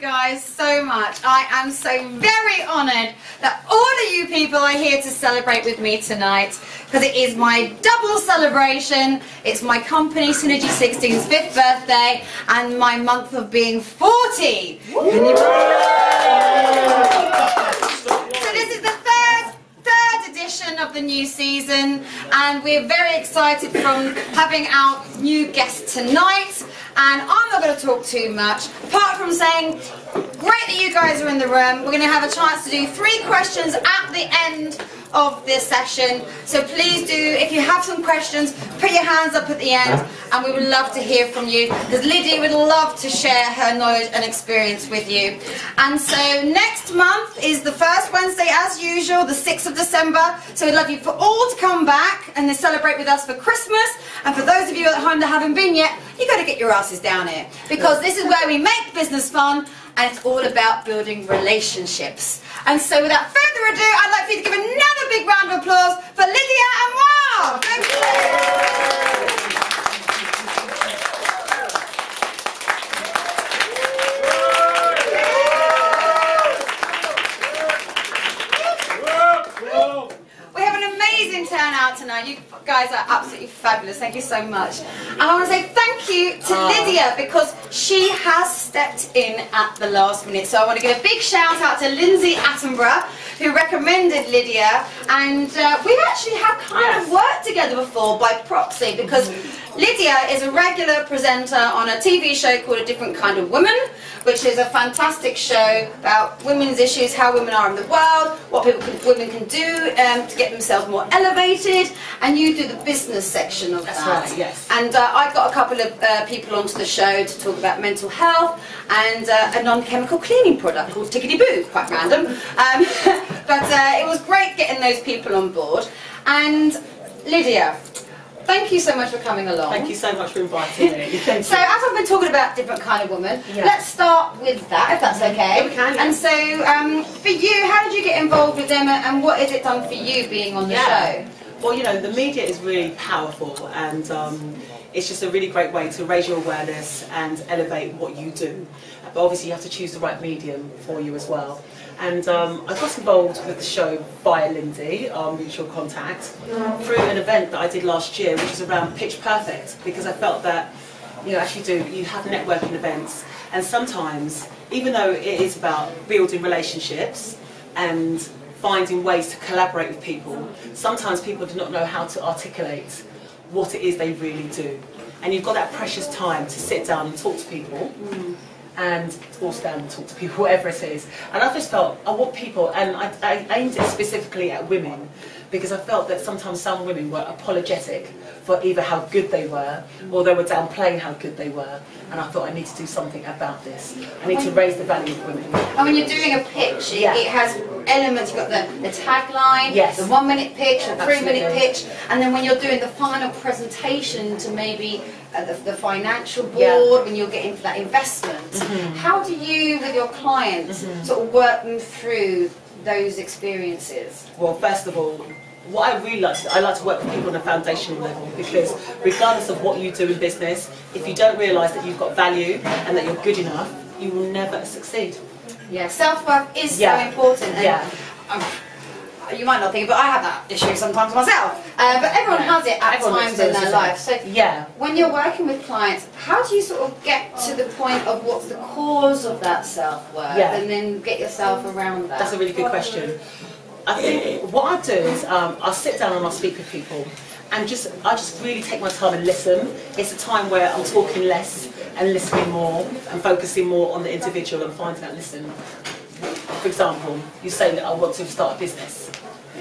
guys so much. I am so very honoured that all of you people are here to celebrate with me tonight, because it is my double celebration. It's my company Synergie16's 5th birthday and my month of being 40. So this is the third edition of the new season, and we're very excited from having our new guest tonight. And I'm not going to talk too much, apart from saying, great that you guys are in the room. We're going to have a chance to do 3 questions at the end of this session. So please do, if you have some questions, put your hands up at the end, and we would love to hear from you, because Lydia would love to share her knowledge and experience with you. And so next month is the first Wednesday, as usual, the 6th of December. So we'd love you for all to come back and celebrate with us for Christmas. And for those of you at home that haven't been yet, you've got to get your asses down here, because this is where we make business fun, and it's all about building relationships. And so without further ado, I'd like for you to give another big round of applause for Lydia Amoah. Thank you. We have an amazing turnout tonight. You guys are absolutely fabulous. Thank you so much. And I want to say thank you to Lydia, because she has stepped in at the last minute. So I want to give a big shout out to Lydia Amoah, who recommended Lydia. And we've actually had kind of worked together before by proxy, because Lydia is a regular presenter on a TV show called A Different Kind of Woman, which is a fantastic show about women's issues, how women are in the world, what women can do to get themselves more elevated, and you do the business section of that. That's right, yes. And I got a couple of people onto the show to talk about mental health and a non-chemical cleaning product called Tickety Boo, quite random. But it was great getting those people on board. And Lydia, thank you so much for coming along. Thank you so much for inviting me. So as I've been talking about different kind of women, let's start with that, if that's okay. Yeah, we can, yeah. And so for you, how did you get involved with them, and what has it done for you being on the show? Well, you know, the media is really powerful, and it's just a really great way to raise your awareness and elevate what you do. But obviously you have to choose the right medium for you as well. And I got involved with the show via Lindsay, mutual contact, through an event that I did last year, which was around Pitch Perfect, because I felt that, you know, as you do, you have networking events, and sometimes, even though it is about building relationships and finding ways to collaborate with people, sometimes people do not know how to articulate what it is they really do. And you've got that precious time to sit down and talk to people, and or stand and talk to people, whatever it is. And I just felt, I want people, and I aimed it specifically at women, because I felt that sometimes some women were apologetic for either how good they were, or they were downplaying how good they were. And I thought I need to do something about this. I need to raise the value of women. And when you're doing a pitch, it has elements. You've got the tagline, the 1-minute pitch, the 3-minute pitch, and then when you're doing the final presentation to maybe the financial board, when you're getting for that investment, how do you, with your clients, sort of work them through those experiences? Well, first of all, what I really like to do, I like to work with people on a foundational level, because regardless of what you do in business, if you don't realise that you've got value and that you're good enough, you will never succeed. Yeah, self-worth is so important. And you might not think, but I have that issue sometimes myself. But everyone has it at times in their life. So when you're working with clients, how do you sort of get to the point of what's the cause of that self-worth, and then get yourself around that? That's a really good question. I think what I do is I'll sit down and I'll speak with people, and I just really take my time and listen. It's a time where I'm talking less and listening more, and focusing more on the individual and finding out, listen, for example, you say that I want to start a business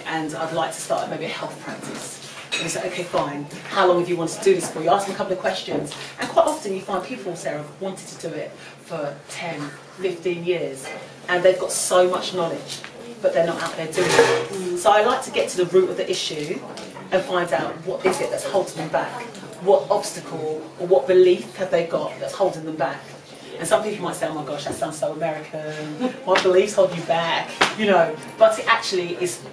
and I'd like to start maybe a health practice. And you say, okay, fine, how long have you wanted to do this for? You ask them a couple of questions, and quite often you find people, Sarah, have wanted to do it for 10, 15 years, and they've got so much knowledge, but they're not out there doing it. So I like to get to the root of the issue and find out what is it that's holding them back. What obstacle or what belief have they got that's holding them back? And some people might say, oh my gosh, that sounds so American, my beliefs hold you back, you know, but it actually is,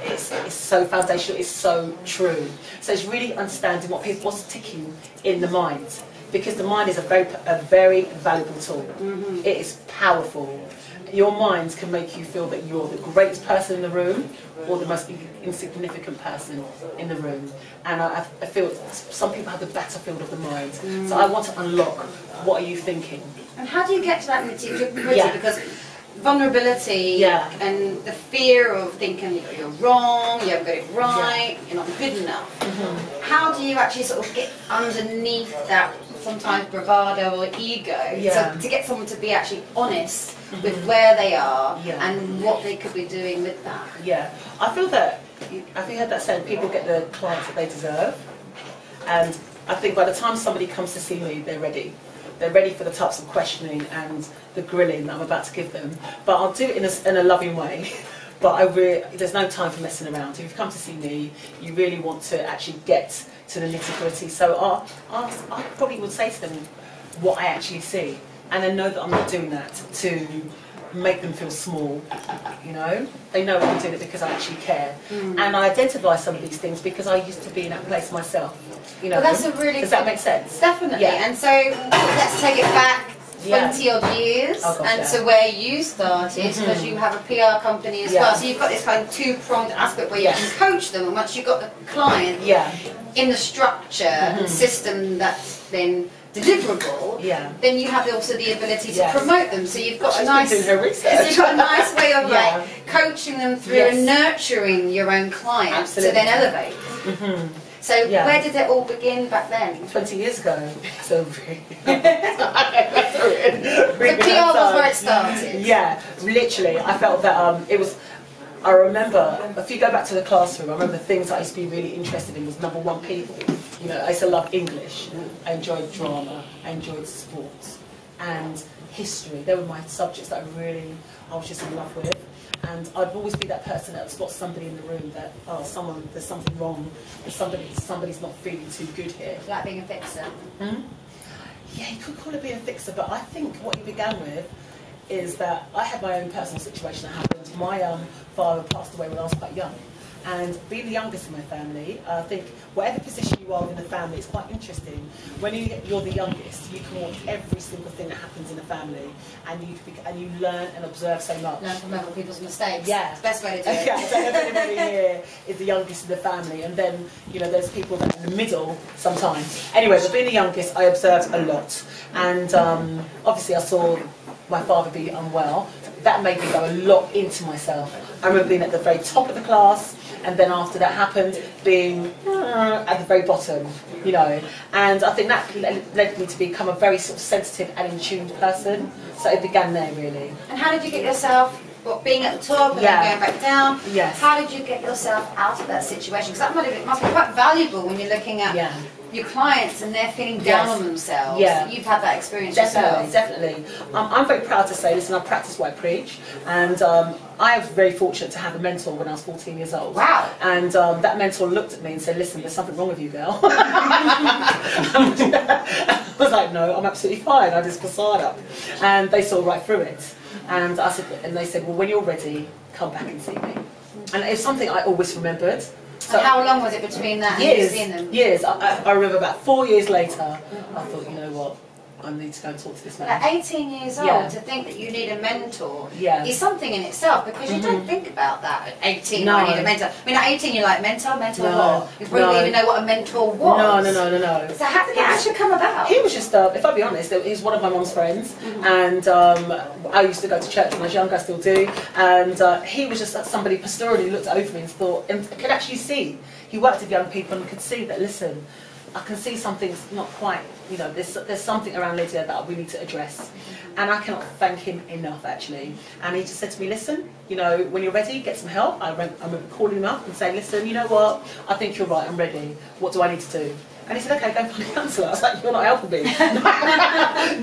it's so foundational, it's so true. So it's really understanding what's ticking in the mind. because the mind is a very valuable tool. It is powerful. Your mind can make you feel that you're the greatest person in the room or the most insignificant person in the room. And I feel some people have the battlefield of the mind. So I want to unlock, what are you thinking? And how do you get to that nitty-gritty? Because vulnerability and the fear of thinking that you're wrong, you haven't got it right, you're not good enough. How do you actually sort of get underneath that sometimes bravado or ego to get someone to be actually honest with where they are and what they could be doing with that? Yeah, I feel that, I think I heard that saying, people get the clients that they deserve. And I think by the time somebody comes to see me, they're ready. They're ready for the types of questioning and the grilling that I'm about to give them. But I'll do it in a loving way. But there's no time for messing around. If you've come to see me, you really want to actually get to the nitty-gritty. So I probably would say to them what I actually see. And they know that I'm not doing that to make them feel small, you know? They know I'm doing it because I actually care. And I identify some of these things because I used to be in that place myself. You know, well, that's a really does that make sense? Definitely. And so let's take it back 20 odd years to where you started, because you have a PR company as well. So you've got this kind of two-pronged aspect where you can coach them, and once you've got the client in the structure and system that's then deliverable, then you have also the ability to promote them. So you've got a nice, way of like coaching them through and nurturing your own clients to then elevate. So where did it all begin back then? 20 years ago. So really, the PR was where it started. Yeah, literally. I felt that it was. I remember, if you go back to the classroom, I remember the things I used to be really interested in was #1 people. You know, I used to love English, I enjoyed drama, I enjoyed sports and history. They were my subjects that I was just in love with. And I'd always be that person that spots somebody in the room that, there's something wrong, somebody's not feeling too good here. Like being a fixer. Yeah, you could call it being a fixer, but I think what you began with is that I had my own personal situation that happened. My father passed away when I was quite young. And being the youngest in my family, I think whatever position you are in the family, it's quite interesting. When you're the youngest, you can watch every single thing that happens in the family, and you learn and observe so much. Learn from other people's mistakes. Yeah, it's the best way to do it. Yeah, I don't know if anybody here is the youngest in the family, and then there's people that are in the middle sometimes. Anyway, but being the youngest, I observed a lot, and obviously I saw my father be unwell. That made me go a lot into myself. I remember being at the very top of the class, and then after that happened, being at the very bottom, and I think that led me to become a very sort of sensitive and in tune person. So it began there, really. And how did you get yourself, being at the top and then going back down? Yes. How did you get yourself out of that situation? Because that must be quite valuable when you're looking at your clients and they're feeling down on themselves. Yeah. You've had that experience yourself. Definitely. I'm very proud to say, listen, I practice what I preach, and I was very fortunate to have a mentor when I was 14 years old. Wow. And that mentor looked at me and said, listen, there's something wrong with you, girl. I was like, no, I'm absolutely fine. I just facade up. And they saw right through it. And they said, well, when you're ready, come back and see me. And it was something I always remembered. So how long was it between that and you seeing them? Years. I remember about 4 years later, I thought, you know what, I need to go and talk to this man. At 18 years old, to think that you need a mentor is something in itself, because you don't think about that at 18. I need a mentor. I mean, at 18 you're like, mentor what? You probably didn't even know what a mentor was. No. So how did it actually come about? He was just, if I'll be honest, he was one of my mum's friends, and I used to go to church when I was young, I still do, and he was just somebody pastorally looked over me and thought, and could actually see, he worked with young people and could see that, listen, I can see something's not quite, there's something around Lydia that we need to address. And I cannot thank him enough, actually. And he just said to me, listen, when you're ready, get some help. I remember calling him up and saying, listen, you know what, I think you're right, I'm ready. What do I need to do? And he said, okay, go and find a counsellor. I was like, you're not helping me.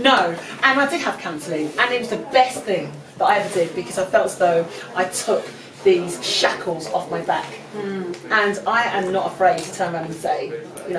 No. And I did have counselling, and it was the best thing that I ever did, because I felt as though I took these shackles off my back. And I am not afraid to turn around and say,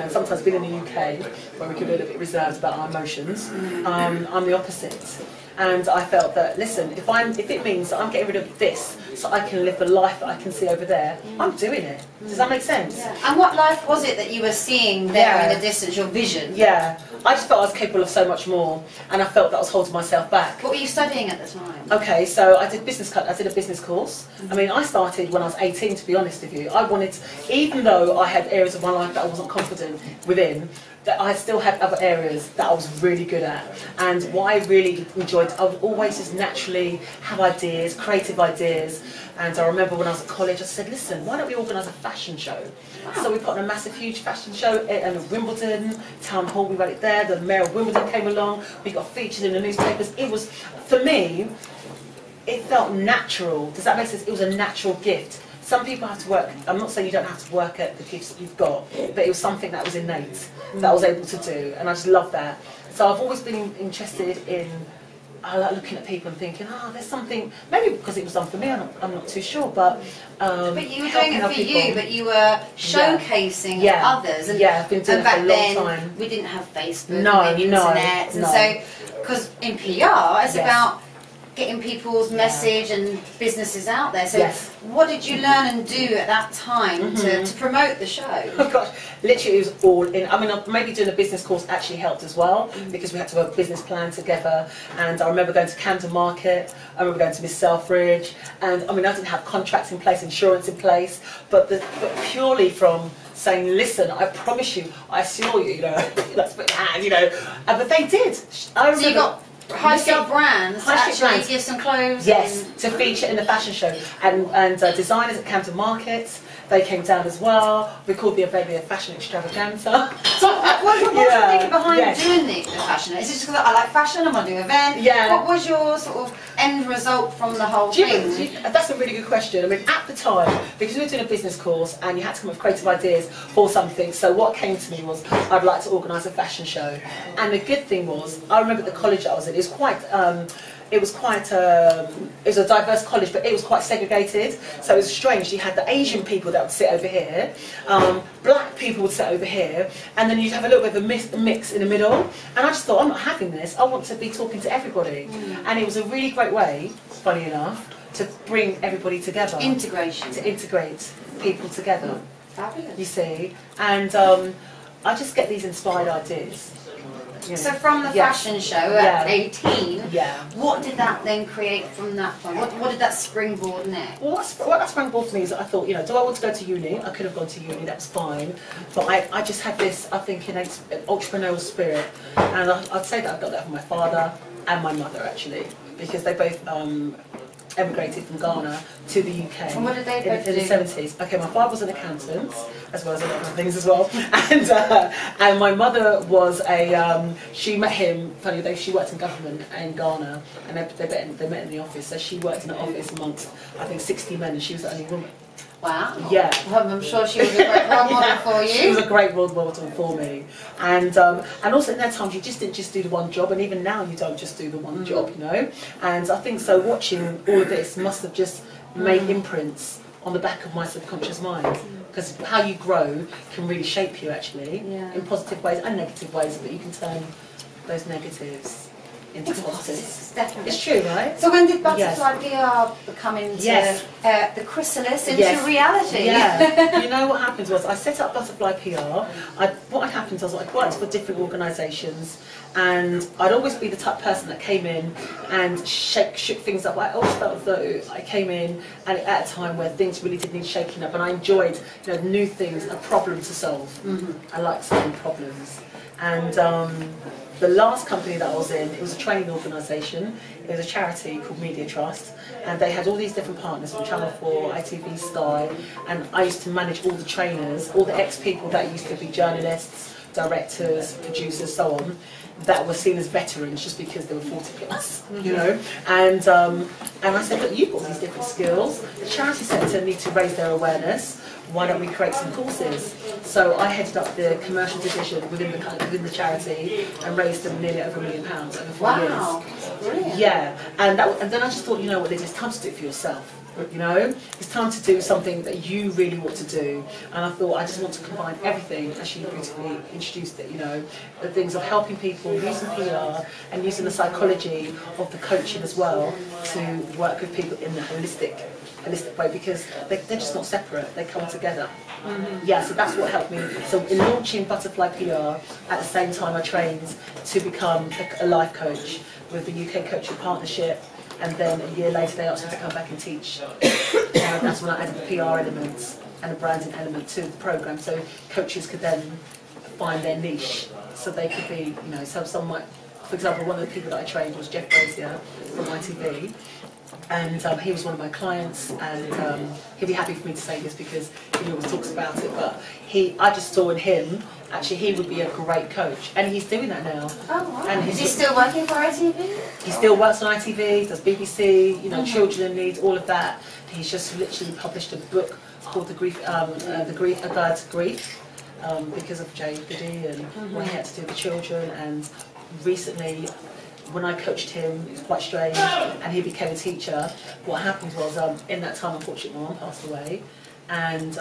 sometimes being in the UK, where we can be a little bit reserved about our emotions, I'm the opposite. And I felt that, listen, if it means that I'm getting rid of this so I can live the life that I can see over there, I'm doing it. Does that make sense? Yeah. And what life was it that you were seeing there in the distance, your vision? Yeah. I just felt I was capable of so much more, and I felt that I was holding myself back. What were you studying at the time? Okay, so I did a business course. I mean, I started when I was 18, to be honest with you. I wanted, even though I had areas of my life that I wasn't confident within, that I still had other areas that I was really good at. And what I really enjoyed, I would always just naturally have ideas, creative ideas. And I remember when I was at college, I said, listen, why don't we organise a fashion show? Wow. So we put on a massive, huge fashion show at Wimbledon, Town Hall, we ran it there. The Mayor of Wimbledon came along, we got featured in the newspapers. It was, for me, it felt natural. Does that make sense? It was a natural gift. Some people have to work, I'm not saying you don't have to work at the gifts that you've got, but it was something that was innate, that I was able to do, and I just love that. So I've always been interested in, I like looking at people and thinking, there's something, maybe because it was done for me, I'm not too sure, but you were doing it for you, but you were showcasing others, and, I've been doing it for a long time. We didn't have Facebook, and internet, and so, because in PR, it's about getting people's message and businesses out there. So what did you learn and do at that time to promote the show? Oh gosh, literally it was all in. I mean, maybe doing a business course actually helped as well, because we had to have a business plan together. And I remember going to Camden Market, I remember going to Miss Selfridge, and I mean, I didn't have contracts in place, insurance in place, but purely from saying, listen, I promise you, I assure you, let's put your hand, but they did. I remember. So you got high street brands to actually give some clothes? Yes, to feature in the fashion show. And designers at Camden Market, they came down as well. We called the event the Fashion Extravaganza. So what was your thinking behind doing the fashion? Is it just because I like fashion, I want to do an event? Yeah. What was your sort of end result from the whole thing? That's a really good question. I mean, at the time, because we were doing a business course and you had to come up with creative ideas for something, so what came to me was, I'd like to organise a fashion show. And the good thing was, I remember the college I was in, it was a diverse college, but it was quite segregated. So it was strange. You had the Asian people that would sit over here, black people would sit over here, and then you'd have a little bit of a mix in the middle. And I just thought, I'm not having this. I want to be talking to everybody. And it was a really great way, funny enough, to bring everybody together. Integration. To integrate people together. Fabulous. You see, and I just get these inspired ideas. So from the fashion show at 18, what did that then create from that point? What did that springboard next? Well, what that springboard for me is that I thought, do I want to go to uni? I could have gone to uni, that's fine. But I just had this, I think, innate entrepreneurial spirit. And I'd say that I got that from my father and my mother, actually, because they both emigrated from Ghana to the UK and what did they in the 70s. Okay, my father was an accountant, as well as a lot of other things as well, and my mother was she met him, funny enough, she worked in government in Ghana, and they met in the office, so she worked in the office amongst, I think, 60 men, and she was the only woman. Wow. Yeah. Well, I'm sure she was a great role model for you. She was a great role model for me. And also in that time, you just didn't just do the one job, and even now you don't just do the one job, And I think so watching all of this must have just made imprints on the back of my subconscious mind. Because how you grow can really shape you, actually, in positive ways and negative ways, but you can turn those negatives into positives. Definitely. It's true, right? So when did Butterfly PR come into the chrysalis, into reality? Yeah. You know what happened was I set up Butterfly PR. What had happened was I'd worked for different organisations, and I'd always be the type of person that came in and shook things up. I always felt as though I came in and at a time where things really did need shaking up, and I enjoyed new things, a problem to solve. I like solving problems. And the last company that I was in, it was a training organisation. It was a charity called Media Trust, and they had all these different partners from Channel 4, ITV, Sky, and I used to manage all the trainers, all the ex-people that used to be journalists, directors, producers, so on, that were seen as veterans just because they were 40 plus, And I said, look, you've got these different skills. The charity sector need to raise their awareness. Why don't we create some courses? So I headed up the commercial division within the charity and raised them nearly over £1 million over 4 years. Brilliant. Yeah, and then I just thought, you know what, it's time to do it for yourself. You know, it's time to do something that you really want to do. And I thought I just want to combine everything, as she beautifully introduced it, you know, the things of helping people, using PR and using the psychology of the coaching as well to work with people in the holistic way, because they're just not separate, they come together. Yeah, so that's what helped me. So in launching Butterfly PR, at the same time I trained to become a life coach with the UK Coaching Partnership. And then a year later they asked me to come back and teach. And that's when I added the PR elements and the branding element to the programme, so coaches could then find their niche. So they could be, you know, so some might, for example, one of the people that I trained was Jeff Brazier from ITV. And he was one of my clients, and he'll be happy for me to say this because he always talks about it, but I just saw in him, actually he would be a great coach, and he's doing that now. Oh wow. And is he still working for ITV? He still works on ITV, does BBC, you know, Children in Need, all of that. He's just literally published a book called A Guide to Grief, because of Jay Goody and what he had to do with children. And recently, when I coached him, it was quite strange, and he became a teacher. What happened was, in that time, unfortunately, my mum passed away, and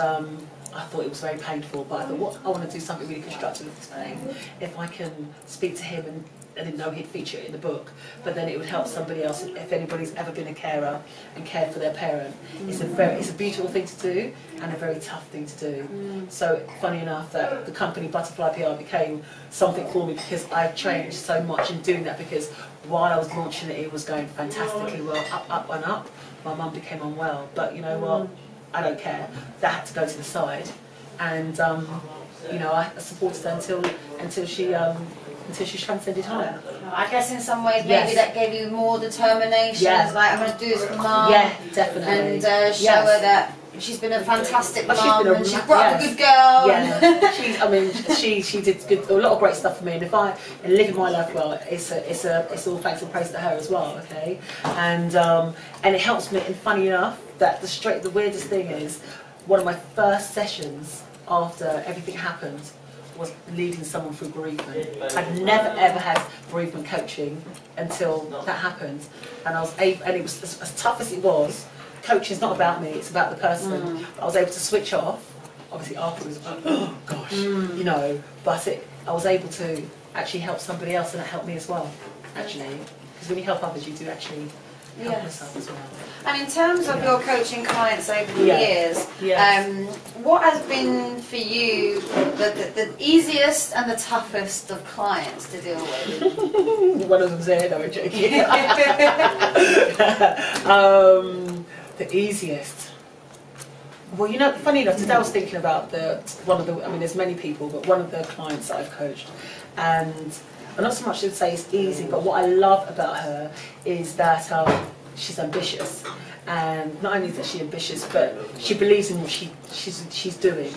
I thought it was very painful, but I thought, I want to do something really constructive with this pain. If I can speak to him, and I didn't know he'd feature it in the book, but then it would help somebody else. If anybody's ever been a carer and cared for their parent, it's a beautiful thing to do and a very tough thing to do. So funny enough that the company Butterfly PR became something for me, because I've changed so much in doing that, because while I was launching it, it was going fantastically well, up and up. My mum became unwell, but you know what, I don't care. That had to go to the side, and you know, I supported her until she transcended home. I guess in some ways maybe that gave you more determination. Yeah. It's like, I'm going to do this for Mum. Yeah, definitely. And show her that she's been a fantastic mum, and she's brought up a good girl. Yeah, I mean, she did a lot of great stuff for me, and and living my life well, it's all thanks and praise to her as well. Okay, and it helps me. And funny enough, that the weirdest thing is, one of my first sessions after everything happened was leading someone through bereavement. I'd never ever had bereavement coaching until that happened, and it was as tough as it was. Coaching is not about me, it's about the person. I was able to switch off, obviously afterwards, oh gosh, you know, but I was able to actually help somebody else, and it helped me as well, actually. Because when you help others, you do actually help yourself as well. And in terms of your coaching clients over the years, what has been for you the easiest and the toughest of clients to deal with? One of them's there, no, I'm joking. The easiest. Well, you know, funny enough, today I was thinking about I mean, there's many people, but one of the clients that I've coached, and not so much to say it's easy, but what I love about her is that she's ambitious, and not only is that she ambitious, but she believes in what she's doing,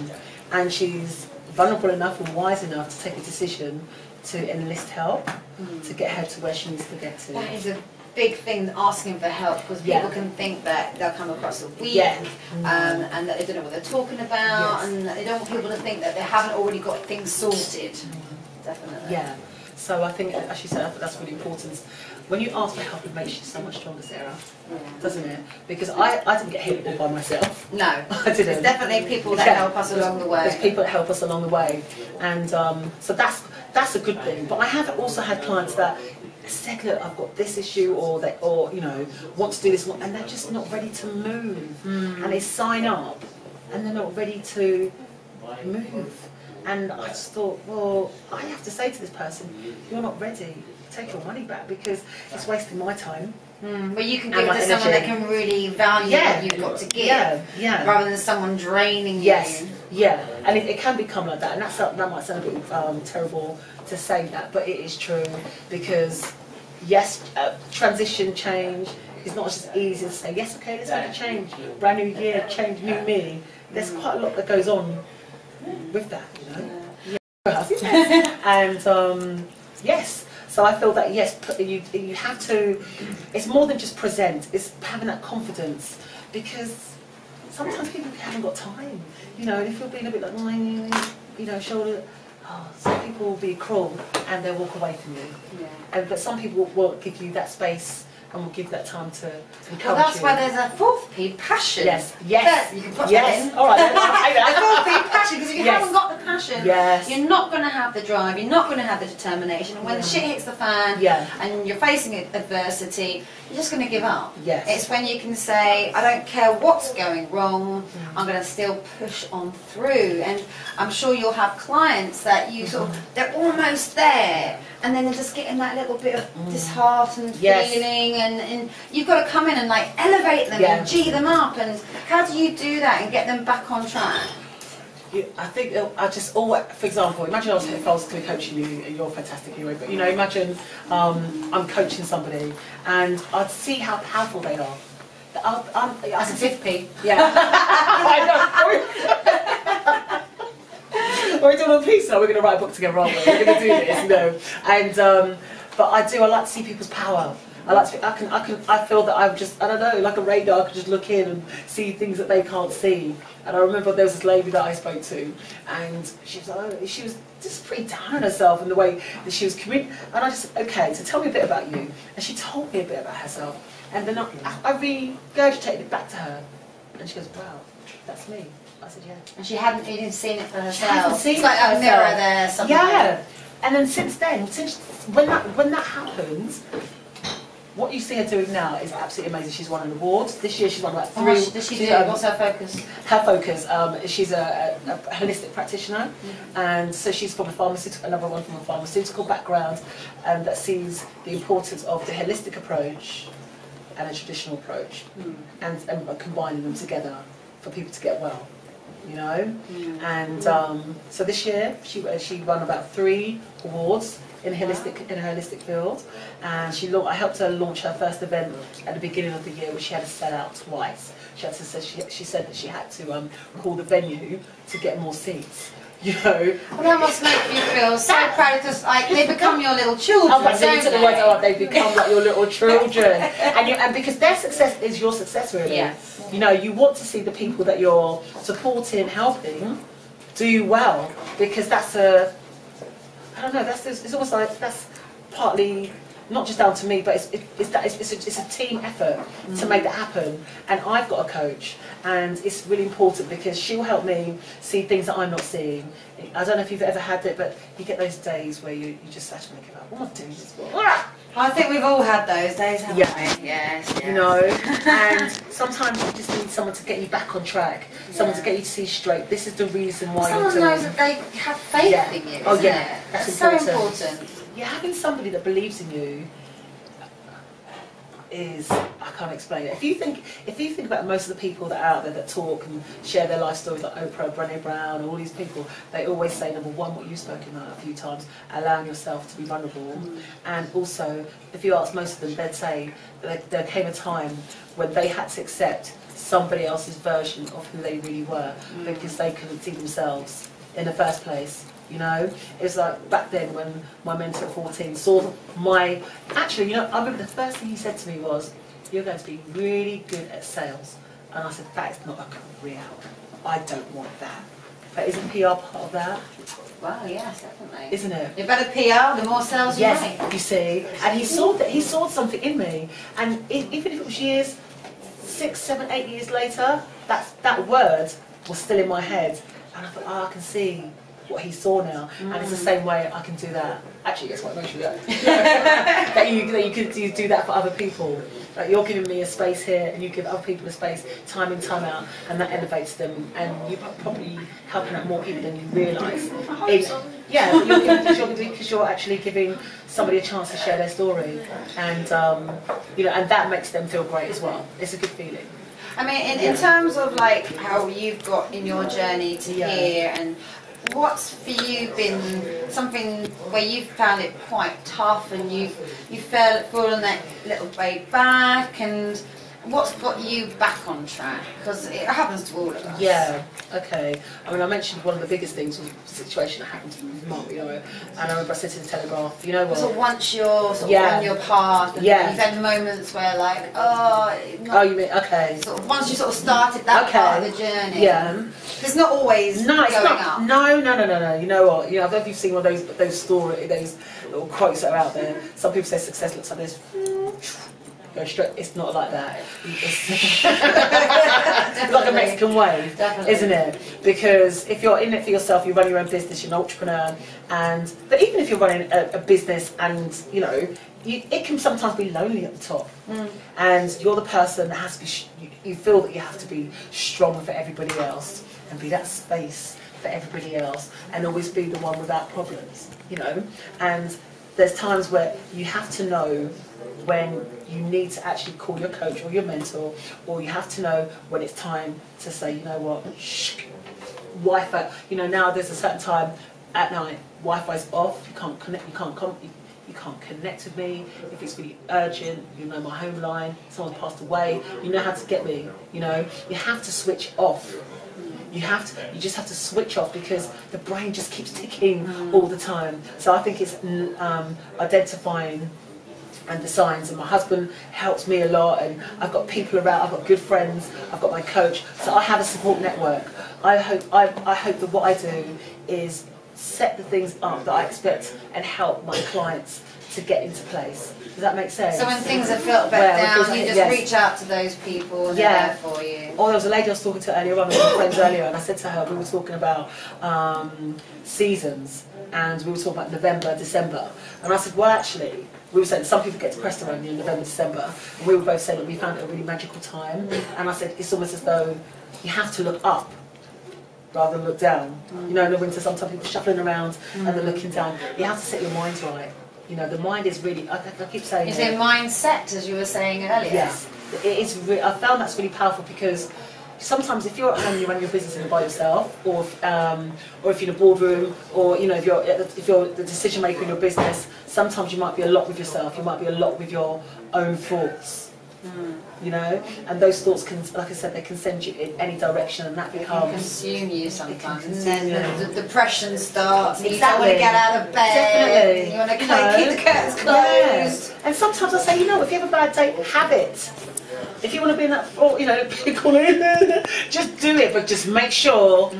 and she's vulnerable enough and wise enough to take a decision to enlist help to get her to where she needs to get to. That is a big thing, asking for help, because people can think that they'll come across as weak, and that they don't know what they're talking about, and they don't want people to think that they haven't already got things sorted. Definitely. Yeah. So I think, as she said, I think that's really important. When you ask for help, it makes you so much stronger, Sarah, doesn't it? Because I didn't get hit all by myself. No, I didn't. There's definitely people that help us along the way. There's people that help us along the way, and so that's a good thing. But I have also had clients that said, look, I've got this issue, or you know, want to do this, and they're just not ready to move, and they sign up, and they're not ready to move. And I just thought, well, I have to say to this person, you're not ready, take your money back, because it's wasting my time. But you can give it to someone that can really value what you've got to give, rather than someone draining you. Yeah, and it can become like that, and that might sound a bit terrible to say that, but it is true, because yes, transition, change is not just easy to say, yes, okay, let's make a change, brand new year, change, new me. There's quite a lot that goes on with that, you know. And yes, so I feel that yes, you have to. It's more than just present. It's having that confidence, because sometimes people haven't got time, you know. And if you're being a bit like, you know, shoulder. Some people will be cruel and they'll walk away from you. But some people will give you that space and we'll give that time to encourage Well, that's you. why there's a fourth P, passion. Yes, yes, You can put yes. that in. All right. A fourth P, passion, because if you Yes. haven't got the passion, Yes. you're not going to have the drive, you're not going to have the determination, and when the shit hits the fan, and you're facing adversity, you're just going to give up. Yes. It's when you can say, I don't care what's going wrong, I'm going to still push on through. And I'm sure you'll have clients that you sort of, they're almost there, and then they're just getting that little bit of disheartened feeling, and you've got to come in and like elevate them and G them up. And how do you do that and get them back on track? I think I just always, for example, imagine if I was to be coaching you, and you're fantastic anyway, but you know, imagine I'm coaching somebody and I'd see how powerful they are. As a fifth P, we're doing a piece now, we're going to write a book together, aren't we? We're going to do this, you know. And, but I like to see people's power. I like to, I feel that I'm just, I don't know, like a radar, I can just look in and see things that they can't see. And I remember there was this lady that I spoke to, and she was just pretty down on herself in the way that she was committed. And I just, okay, so tell me a bit about you. And she told me a bit about herself. And then I regurgitated it back to her. And she goes, wow, that's me. I said, yeah. And she hadn't even seen it for herself. She hadn't seen it's like a mirror there somewhere. Yeah. And then since then, when that happens, what you see her doing now is absolutely amazing. She's won an award. This year she's won like 3. What does she do? What's her focus? Her focus, she's a holistic practitioner, and so she's from another one from a pharmaceutical background, and that sees the importance of the holistic approach and a traditional approach, and combining them together for people to get well, you know. And so this year she won about 3 awards in a holistic field, and I helped her launch her first event at the beginning of the year, which she had to sell out twice. She said that she had to call the venue to get more seats. You know, well, that must make you feel so proud, because like they become your little children. They become like your little children, and because their success is your success, really. Yes. You know, you want to see the people that you're supporting, helping, do well, because that's I don't know. It's almost like that's partly not just down to me, but it's a team effort to make that happen. And I've got a coach, and it's really important because she'll help me see things that I'm not seeing. I don't know if you've ever had it, but you get those days where you just actually give up. What am I doing this for? I think we've all had those days, haven't we? Yes. You know, and sometimes you just need someone to get you back on track, someone to get you to see straight. This is the reason why someone you're doing. knows that they have faith in you. Oh yeah, that's so important. Yeah, having somebody that believes in you is, I can't explain it. If you think about most of the people that are out there that talk and share their life stories, like Oprah, Brené Brown, all these people, they always say, number one, what you've spoken about a few times, allowing yourself to be vulnerable. And also, if you ask most of them, they'd say that there came a time when they had to accept somebody else's version of who they really were because they couldn't see themselves in the first place. You know, it's like back then when my mentor at 14 saw my, actually, you know, I remember the first thing he said to me was, you're going to be really good at sales. And I said, that is not a career. I don't want that. But isn't PR part of that? Well, yes, definitely. Isn't it? The better PR, the more sales you make. You see. And he saw something in me. And even if it was years, 6, 7, 8 years later, that word was still in my head. And I thought, oh, I can see what he saw now, and it's the same way I can do that. Actually, it's quite emotional that you could do that for other people. Like you're giving me a space here, and you give other people a space, time in, time out, and that elevates them. And you're probably helping out more people than you realise. Yeah, because you're actually giving somebody a chance to share their story, and you know, and that makes them feel great as well. It's a good feeling. I mean, in terms of like how you've got in your journey to here, and what's for you been something where you've found it quite tough and you've fallen that little way back, and what's got you back on track? Because it happens to all of us. Yeah, okay. I mean, I mentioned one of the biggest things was the situation that happened to me with Mark, you know, and I remember I said to the Telegraph, you know what? So once you're sort of on your path, and you've had moments where like, you mean, okay. Sort of, once you sort of started that part of the journey, it's not always going up. No. You know what? You know, I don't know if you've seen one of those little quotes that are out there. Some people say success looks like this. go straight. It's not like that. It's like a Mexican wave, isn't it? Because if you're in it for yourself, you run your own business, you're an entrepreneur, but even if you're running a business and, you know, it can sometimes be lonely at the top, and you're the person that has to be, you feel that you have to be strong for everybody else and be that space for everybody else and always be the one without problems, you know. And there's times where you have to know when you need to actually call your coach or your mentor, or you have to know when it's time to say, you know what, shh, Wi-Fi, you know, now there's a certain time at night, Wi-Fi's off, you can't connect, you can't connect with me. If it's really urgent, you know my home line, someone's passed away, you know how to get me, you know. You have to switch off. You just have to switch off, because the brain just keeps ticking all the time. So I think it's identifying and the signs, and my husband helps me a lot, and I've got people around, I've got good friends, I've got my coach, so I have a support network. I hope that what I do is set the things up that I expect and help my clients to get into place. Does that make sense? So when things have felt a bit down, you just reach out to those people and they're there for you. Or there was a lady I was talking to earlier on, one of my friends earlier, and I said to her, we were talking about seasons, and we were talking about November, December, and I said, well, actually, we were saying some people get depressed around November, December, and we were both saying that we found it a really magical time, and I said, it's almost as though you have to look up rather than look down. You know, in the winter sometimes people are shuffling around and they're looking down. You have to set your mind right. You know, the mind is really, I keep saying is it mindset, as you were saying earlier? Yes, it is. I found that's really powerful, because sometimes if you're at home, you run your business and you're by yourself, or if you're in a boardroom, or you know, if you're the decision maker in your business, sometimes you might be a lot with yourself. You might be a lot with your own thoughts. You know, and those thoughts can, like I said, they can send you in any direction, and that becomes consume you sometimes, and then the depression starts. Exactly. You don't want to get out of bed. Definitely. You want to keep the curtains closed. Yeah. And sometimes I say, you know, if you have a bad day, have it. If you want to be in that, you know, just do it, but just make sure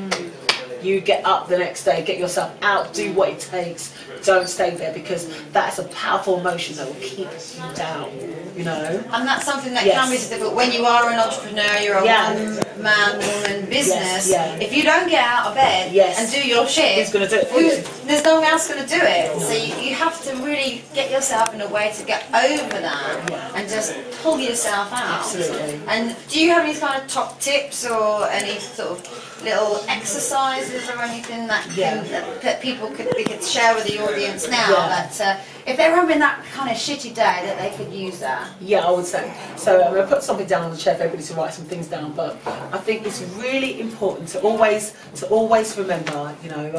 you get up the next day, get yourself out, do what it takes. Don't stay there, because that's a powerful emotion that will keep you down, you know. And that's something that can be difficult when you are an entrepreneur, you're a one-man, woman business. If you don't get out of bed and do your shit, who's going to do it for you? There's no one else going to do it. So you have to really get yourself in a way to get over that and just pull yourself out. Absolutely. And do you have any kind of top tips or any sort of little exercises or anything that that people could share with the audience now that if they're having that kind of shitty day, that they could use that? Yeah, I would say. So I'm going to put something down on the chair for everybody to write some things down, but I think it's really important to always remember, you know,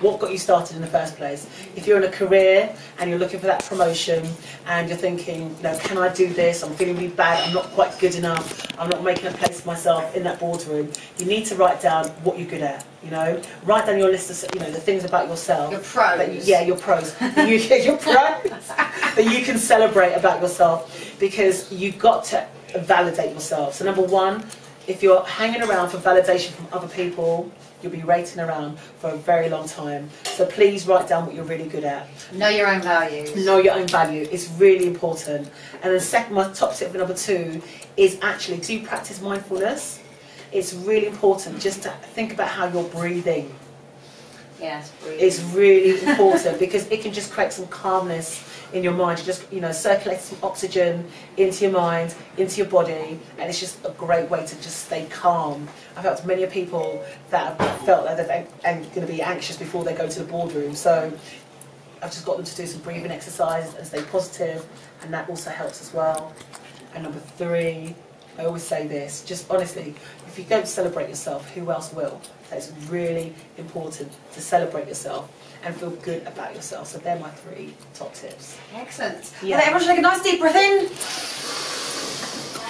what got you started in the first place. If you're in a career and you're looking for that promotion and you're thinking, you know, can I do this? I'm feeling really bad, I'm not quite good enough, I'm not making a place for myself in that boardroom. You need to write down what you're good at, you know. Write down your list of, you know, the things about yourself. Your pros. Your pros. Your pros that you can celebrate about yourself, because you've got to validate yourself. So number one, if you're hanging around for validation from other people, you'll be rating around for a very long time. So please write down what you're really good at. Know your own value. Know your own value. It's really important. And then second, my top tip number two is actually do practice mindfulness. It's really important just to think about how you're breathing. Yes, breathing. It's really important, because it can just create some calmness in your mind. You just, you know, circulate some oxygen into your mind, into your body, and it's just a great way to just stay calm. I've helped many people that have felt like they're going to be anxious before they go to the boardroom, so I've just got them to do some breathing exercises and stay positive, and that also helps as well. And number three, I always say this, just honestly, if you don't celebrate yourself, who else will? So it's really important to celebrate yourself and feel good about yourself. So they're my three top tips. Excellent. Yeah. Well, everyone should take a nice deep breath in.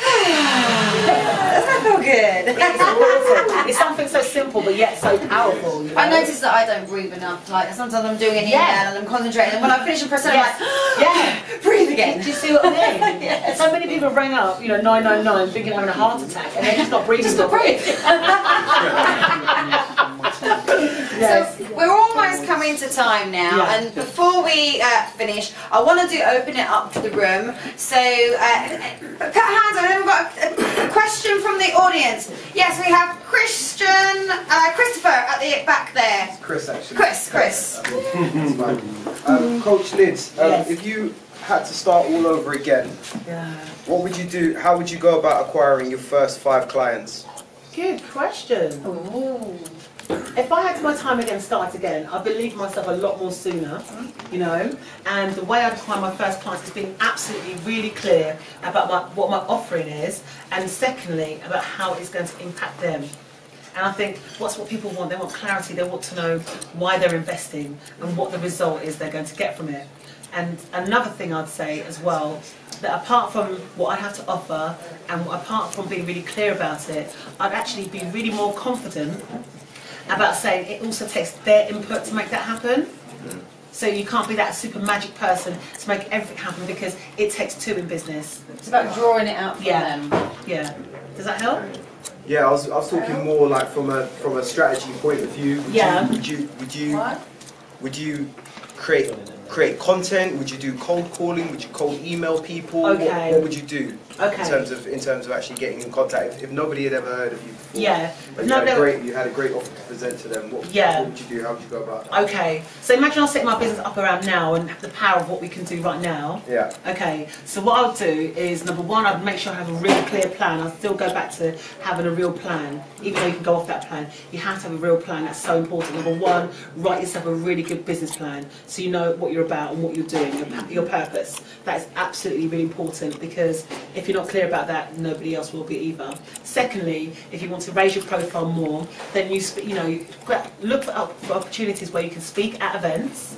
Doesn't that feel good? It's something so simple but yet so powerful. You know? I noticed that I don't breathe enough. Like sometimes I'm doing an email and I'm concentrating, and when I finish and press it, I'm like, breathe again. Do you see what I mean? Yes. So many people rang up, you know, 999, thinking they're having a heart attack, and they're just not breathing. Just not breathing. So we're almost coming to time now, and before we finish, I want to open it up to the room. So put hands on. We've got a question from the audience. Yes, we have Christopher at the back there. Chris, actually. Chris. Coach Lids, if you had to start all over again, what would you do? How would you go about acquiring your first 5 clients? Good question. Ooh. If I had my time again, start again, I believe myself a lot more sooner, you know. And the way I acquire my first clients is being absolutely really clear about what my offering is, and secondly, about how it's going to impact them. And I think what's what people want. They want clarity. They want to know why they're investing and what the result is they're going to get from it. And another thing I'd say as well, that apart from what I have to offer and apart from being really clear about it, I'd actually be really more confident about saying it also takes their input to make that happen. So you can't be that super magic person to make everything happen, because it takes 2 in business. It's about drawing it out from them. Yeah. Does that help? Yeah, I was talking more like from a strategy point of view. Would you create content? Would you do cold calling? Would you cold email people? Okay. What would you do Okay. in terms of actually getting in contact? If nobody had ever heard of you before, Yeah. but you had a great offer to present to them, what would you do? How would you go about that? Okay. So imagine I'll set my business up around now and the power of what we can do right now. Yeah. Okay. So what I'll do is, number one, I'd make sure I have a really clear plan. I'll still go back to having a real plan. Even though you can go off that plan, you have to have a real plan. That's so important. Number one, write yourself a really good business plan so you know what you're about and what you're doing, your purpose. That is absolutely really important, because if you're not clear about that, nobody else will be either. Secondly, if you want to raise your profile more, then you look for opportunities where you can speak at events,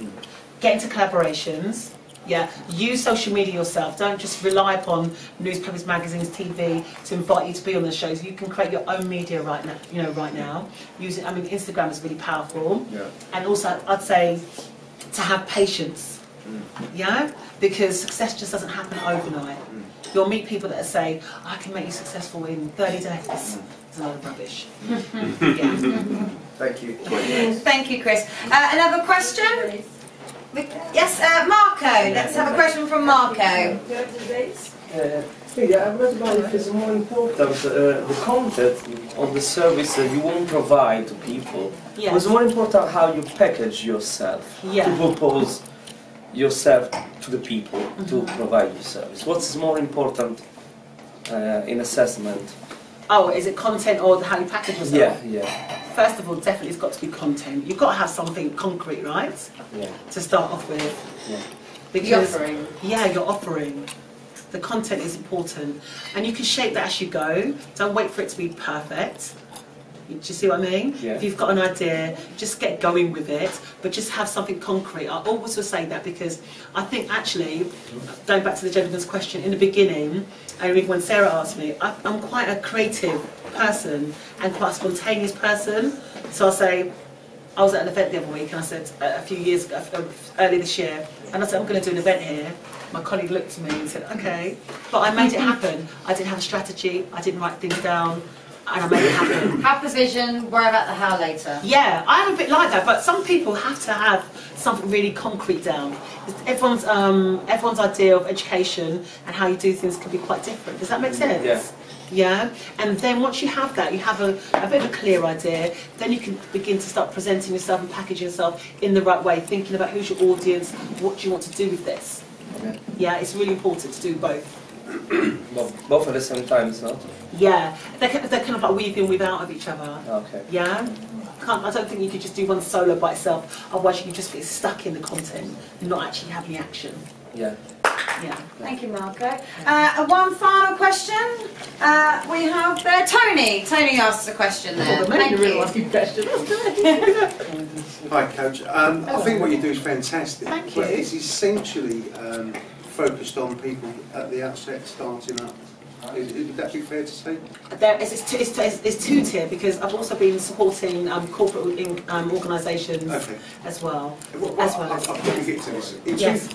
get into collaborations. Yeah, use social media yourself. Don't just rely upon newspapers, magazines, TV to invite you to be on the shows. You can create your own media right now. Right now, using. I mean, Instagram is really powerful. Yeah. And also, I'd say to have patience. Yeah, because success just doesn't happen overnight. You'll meet people that say, "I can make you successful in 30 days." It's a lot of rubbish. Thank you. Thank you, Chris. Another question? Yes, Marco. Let's have a question from Marco. Yeah, I was wondering if it's more important the content of the service that you want to provide to people. Yes. It's more important how you package yourself to propose yourself to the people to provide your service. What's more important in assessment? Oh, is it content or how you package yourself? Yeah. First of all, definitely it's got to be content. You've got to have something concrete, right? Yeah. To start off with. Yeah. Because, your offering. Yeah, your offering. The content is important. And you can shape that as you go. Don't wait for it to be perfect. Do you see what I mean? Yeah. If you've got an idea, just get going with it, but just have something concrete. I always will say that, because I think actually, going back to the gentleman's question, in the beginning, and even when Sarah asked me, I'm quite a creative person and quite a spontaneous person. So I'll say, I was at an event the other week, and I said, a few years ago, early this year, and I said, I'm going to do an event here. My colleague looked at me and said, okay, but I made it happen. I didn't have a strategy, I didn't write things down, and I made it happen. Have the vision, worry about the how later. Yeah, I'm a bit like that, but some people have to have something really concrete down. Everyone's idea of education and how you do things can be quite different. Does that make sense? Yeah. Yeah, and then once you have that, you have a bit of a clear idea, then you can begin to start presenting yourself and packaging yourself in the right way, thinking about who's your audience, what do you want to do with this. Yeah, it's really important to do both. Both at the same time, it's not? Yeah, they're kind of like weave in, weave out of each other. Okay. Yeah? I don't think you could just do one solo by itself, otherwise you can just get stuck in the content and not actually have any action. Yeah. Yeah. Thank you, Marco. One final question. We have there Tony. Tony asked a question there. Thank you. Hi, Coach. I think what you do is fantastic. Thank you. But it's essentially focused on people at the outset starting up. Would that be fair to say? It's two-tier, because I've also been supporting corporate organisations as well. I'll quickly get to this. Yes.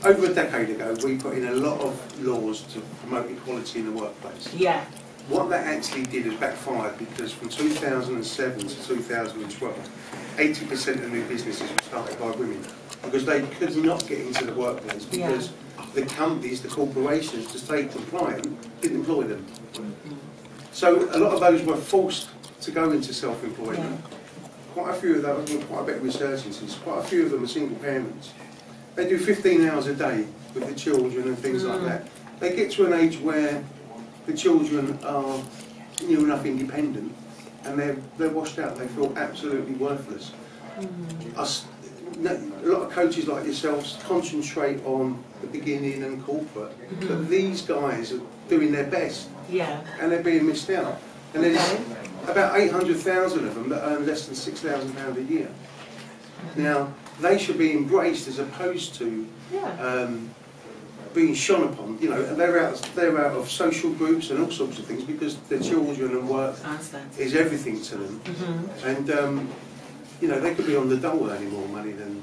Over a decade ago, we put in a lot of laws to promote equality in the workplace. Yeah. what that actually did is backfired, because from 2007 to 2012, 80% of new businesses were started by women, because they could not get into the workplace because the companies, the corporations, to stay compliant, didn't employ them. So a lot of those were forced to go into self-employment. Quite a few of those, I've done quite a bit of research into this, quite a few of them are single parents. They do 15 hours a day with the children and things like that. They get to an age where the children are near enough independent and they're washed out, they feel absolutely worthless. A lot of coaches like yourselves concentrate on the beginning and corporate, but these guys are doing their best and they're being missed out. And there's about 800,000 of them that earn less than £6,000 a year. Now, they should be embraced as opposed to being shone upon. You know, they're out of social groups and all sorts of things because their children and work is everything to them. And you know, they could be on the dole earning more money than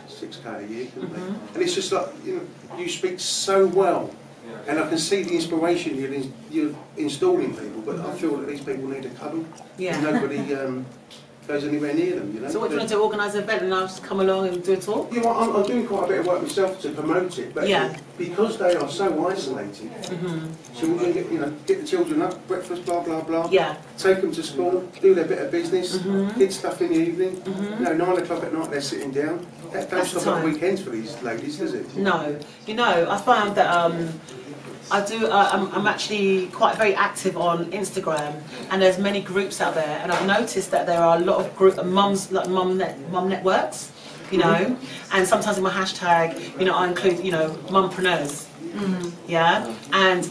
£6K a year, couldn't they? And it's just like, you know, you speak so well. And I can see the inspiration you're installing people, but I feel that these people need a cuddle. And nobody goes anywhere near them, you know. So what do you want to organise an event and I'll just come along and do a talk? Yeah, well, I'm doing quite a bit of work myself to promote it, but because they are so isolated, children get the children up, breakfast, blah blah blah. Take them to school, do their bit of business, kids stuff in the evening. You know, 9 o'clock at night they're sitting down. That don't stop at weekends for these ladies, does it? No. You know, I found that I'm actually quite very active on Instagram, and there's many groups out there, and I've noticed that there are a lot of mums, like mum networks, you know, and sometimes in my hashtag, you know, I include, you know, mumpreneurs. And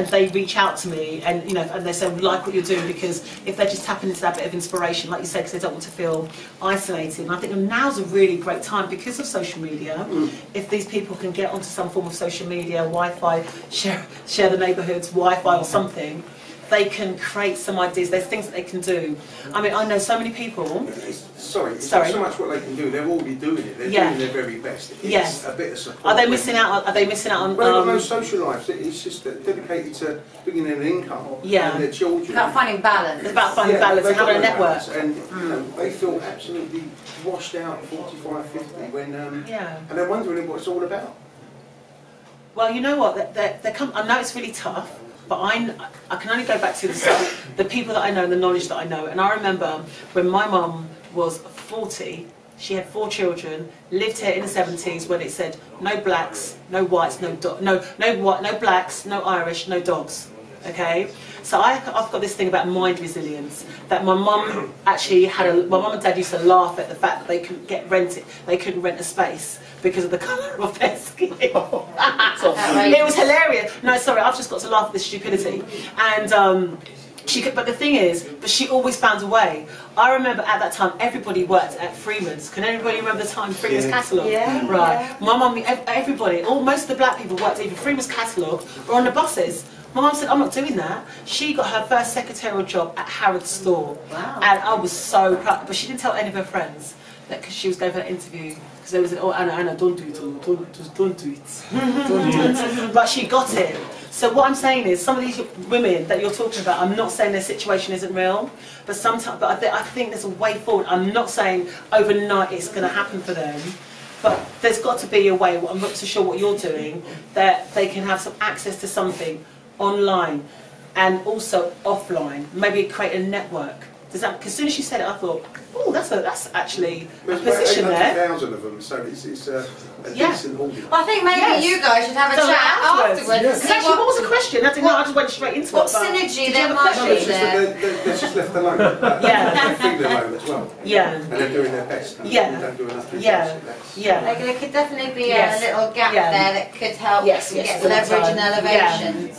they reach out to me, and you know, and they say we like what you're doing, because if they're just tapping into that bit of inspiration, like you said, because they don't want to feel isolated. And I think now's a really great time because of social media. If these people can get onto some form of social media, Wi-Fi, share the neighbourhood's Wi-Fi or something, they can create some ideas. There's things that they can do. I mean, I know so many people. It's not so much what they can do. They're already doing it. They're doing their very best. It's a bit of support. Are they missing out? Are they missing out on? Well, no social lives. It's just dedicated to bringing in an income and their children. It's about finding balance. It's about finding balance and having a network. And you know, they feel absolutely washed out, 45, 50, when and they're wondering what it's all about. Well, you know what? I know it's really tough. But I can only go back to the people that I know and the knowledge that I know. And I remember when my mum was 40, she had 4 children, lived here in the 70s when it said no blacks, no whites, no blacks, no Irish, no dogs. Okay, so I've got this thing about mind resilience, that my mum actually my mum and dad used to laugh at the fact that they couldn't rent a space because of the colour of their skin. It was hilarious. No, sorry, I've just got to laugh at this stupidity. And but the thing is, she always found a way. I remember at that time everybody worked at Freeman's. Can anybody remember the time Freeman's catalogue? Yeah. Right. My mum, everybody, most of the black people worked either Freeman's catalogue or on the buses. My mum said, I'm not doing that. She got her first secretarial job at Harrods store. Wow. And I was so proud. But she didn't tell any of her friends that because she was going for an interview. Because they was, oh, Anna, don't do it. Don't do it. But she got it. So what I'm saying is, some of these women that you're talking about, I'm not saying their situation isn't real, but sometimes, I think there's a way forward. I'm not saying overnight it's going to happen for them. But there's got to be a way, I'm not so sure what you're doing, that they can have some access to something online and also offline. Maybe create a network. Does that? Because as soon as you said it, I thought, oh, that's actually a position there. There's 800,000 of them, so it's a decent audience. Well, I think maybe you guys should have a chat afterwards. Yes. Actually, what was the question? I didn't know. I just went straight into what synergy there might be there. They're just left alone. They're feeling alone as well. And they're doing their best. And they don't do enough. There could definitely be a little gap there that could help get leverage and elevation.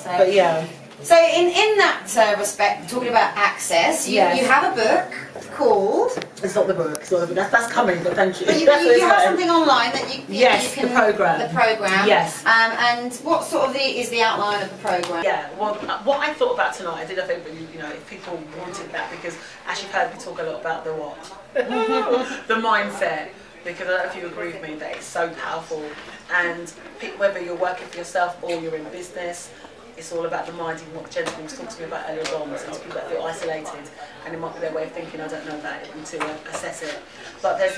So in that respect, talking about access, you have a book called... It's not the book, that's coming, but thank you. But you have something online that you can... the programme. The programme. Yes. And what sort of is the outline of the programme? Yeah, well, what I thought about tonight, I did think, you know, if people wanted that, because as you've heard me talk a lot about the what? The mindset. Because I don't know if you agree with me that it's so powerful, and whether you're working for yourself or you're in business, it's all about reminding what the gentleman was talking to me about earlier on, so people that feel isolated, and it might be their way of thinking, I don't know about it, and to assess it. But there's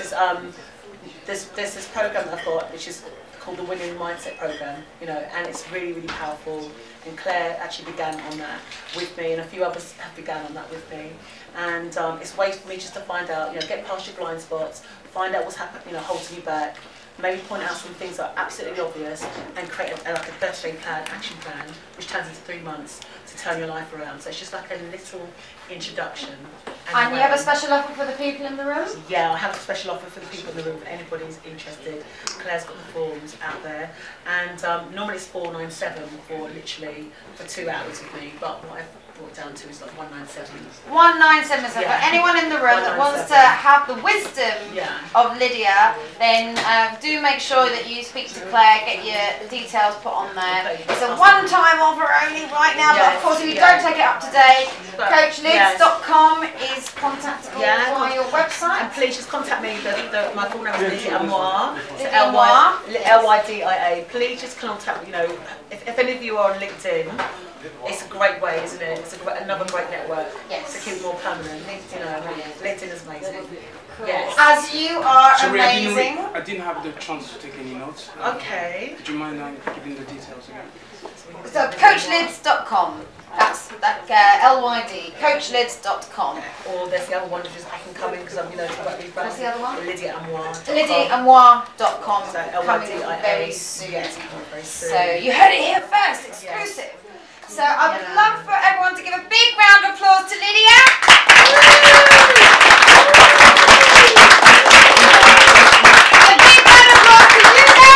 this program that I've got, which is called the Winning Mindset Program, you know, and it's really, really powerful. And Claire actually began on that with me, and a few others have begun on that with me. And it's ways for me just to find out, you know, get past your blind spots, find out what's happening, you know, holding you back. Maybe point out some things that are absolutely obvious and create like a 30-day plan, action plan, which turns into 3 months to turn your life around. So it's just like a little introduction. And you have a special offer for the people in the room? Yeah, I have a special offer for the people in the room if anybody's interested. Claire's got the forms out there. And normally it's $497 for literally for 2 hours with me, but what I've brought down to is like $197. $197. So for anyone in the room that wants to have the wisdom of Lydia, then do make sure that you speak to Claire, get your details put on there. It's a one-time offer only right now, but of course if you don't take it up to date, CoachLyds.com is contactable via your website. And please just contact me. My full name is Lydia Amoah. Lydia. Please just contact me. You know, if any of you are on LinkedIn, it's a great way, isn't it? It's another great network to keep more permanent. You know, LinkedIn is amazing. Cool. Yes. As you are Sorry, amazing. I didn't have the chance to take any notes. Okay. Would you mind giving the details again? So CoachLyds.com. That's LYD. CoachLyds.com. Or there's the other one, which is I can come in because I'm, you know, about these brands. What's the other one? Lydia Amoah. LydiaAmoah.com. So coming very soon. Yes, coming very soon. So you heard it here first, exclusive. So I would love for everyone to give a big round of applause to Lydia. A big round of applause to you guys.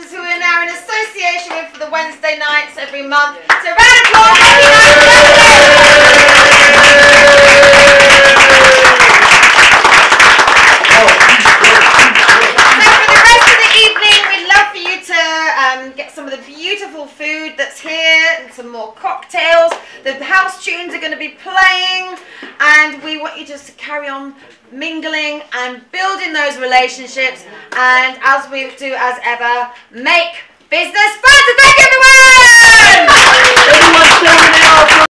Who are now in association with for the Wednesday nights every month. So round of applause. So for the rest of the evening, we'd love for you to get some of the beautiful food that's here and some more cocktails. The house tunes are going to be playing, and we want you just to carry on mingling and building those relationships, and as we do as ever, make business fun. So thank you everyone!